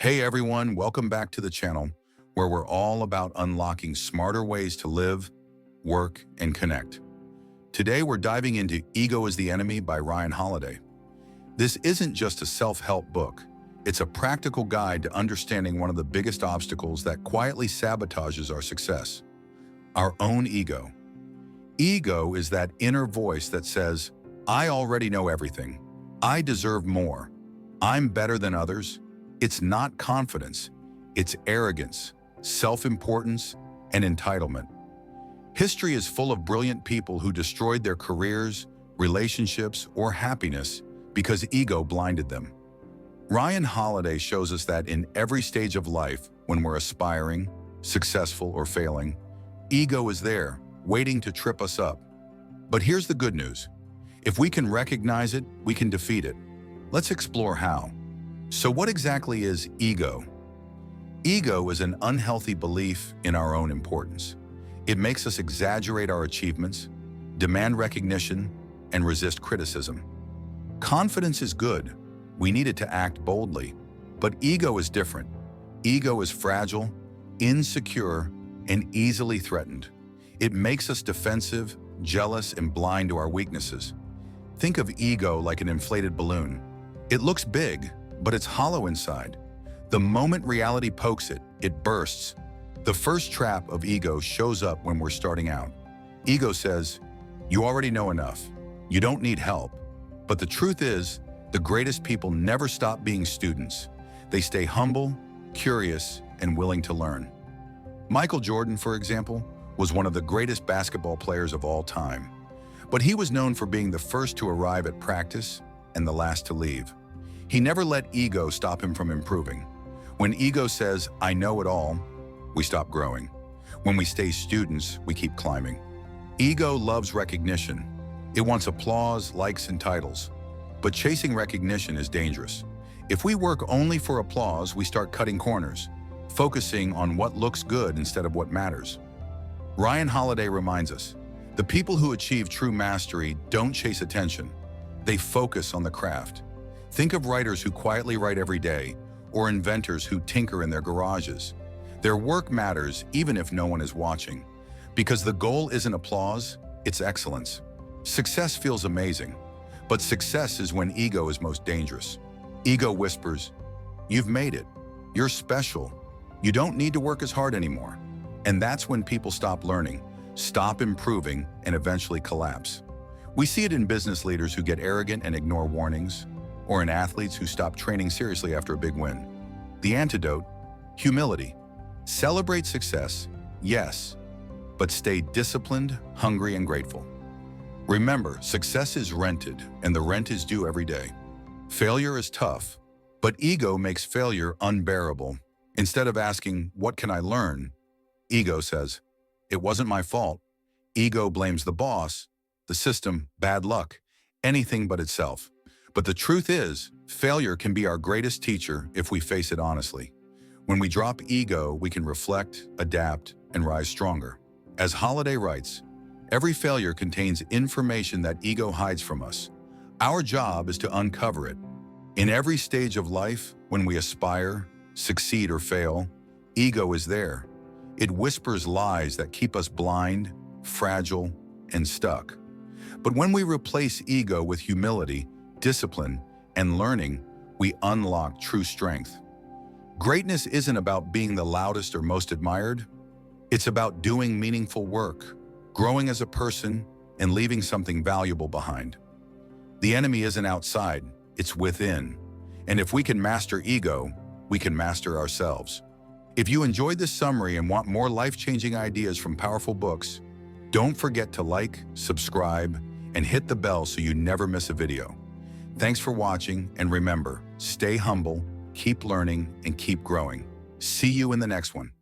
Hey everyone, welcome back to the channel where we're all about unlocking smarter ways to live, work, and connect. Today we're diving into Ego is the Enemy by Ryan Holiday. This isn't just a self-help book, it's a practical guide to understanding one of the biggest obstacles that quietly sabotages our success: our own ego. Ego is that inner voice that says, I already know everything, I deserve more, I'm better than others. It's not confidence, it's arrogance, self-importance, and entitlement. History is full of brilliant people who destroyed their careers, relationships, or happiness because ego blinded them. Ryan Holiday shows us that in every stage of life, when we're aspiring, successful, or failing, ego is there, waiting to trip us up. But here's the good news. If we can recognize it, we can defeat it. Let's explore how. So what exactly is ego? Ego is an unhealthy belief in our own importance. It makes us exaggerate our achievements, demand recognition, and resist criticism. Confidence is good. We need it to act boldly. But ego is different. Ego is fragile, insecure, and easily threatened. It makes us defensive, jealous, and blind to our weaknesses. Think of ego like an inflated balloon. It looks big, but it's hollow inside. The moment reality pokes it, it bursts. The first trap of ego shows up when we're starting out. Ego says, you already know enough. You don't need help. But the truth is, the greatest people never stop being students. They stay humble, curious, and willing to learn. Michael Jordan, for example, was one of the greatest basketball players of all time. But he was known for being the first to arrive at practice and the last to leave. He never let ego stop him from improving. When ego says, I know it all, we stop growing. When we stay students, we keep climbing. Ego loves recognition. It wants applause, likes, and titles. But chasing recognition is dangerous. If we work only for applause, we start cutting corners, focusing on what looks good instead of what matters. Ryan Holiday reminds us, the people who achieve true mastery don't chase attention. They focus on the craft. Think of writers who quietly write every day, or inventors who tinker in their garages. Their work matters even if no one is watching, because the goal isn't applause, it's excellence. Success feels amazing, but success is when ego is most dangerous. Ego whispers, you've made it, you're special, you don't need to work as hard anymore. And that's when people stop learning, stop improving, and eventually collapse. We see it in business leaders who get arrogant and ignore warnings, or in athletes who stop training seriously after a big win. The antidote: humility. Celebrate success, yes, but stay disciplined, hungry, and grateful. Remember, success is rented, and the rent is due every day. Failure is tough, but ego makes failure unbearable. Instead of asking, what can I learn? Ego says, it wasn't my fault. Ego blames the boss, the system, bad luck, anything but itself. But the truth is, failure can be our greatest teacher if we face it honestly. When we drop ego, we can reflect, adapt, and rise stronger. As Holiday writes, every failure contains information that ego hides from us. Our job is to uncover it. In every stage of life, when we aspire, succeed, or fail, ego is there. It whispers lies that keep us blind, fragile, and stuck. But when we replace ego with humility, discipline, and learning, we unlock true strength. Greatness isn't about being the loudest or most admired. It's about doing meaningful work, growing as a person, and leaving something valuable behind. The enemy isn't outside, it's within. And if we can master ego, we can master ourselves. If you enjoyed this summary and want more life-changing ideas from powerful books, don't forget to like, subscribe, and hit the bell so you never miss a video. Thanks for watching, and remember, stay humble, keep learning, and keep growing. See you in the next one.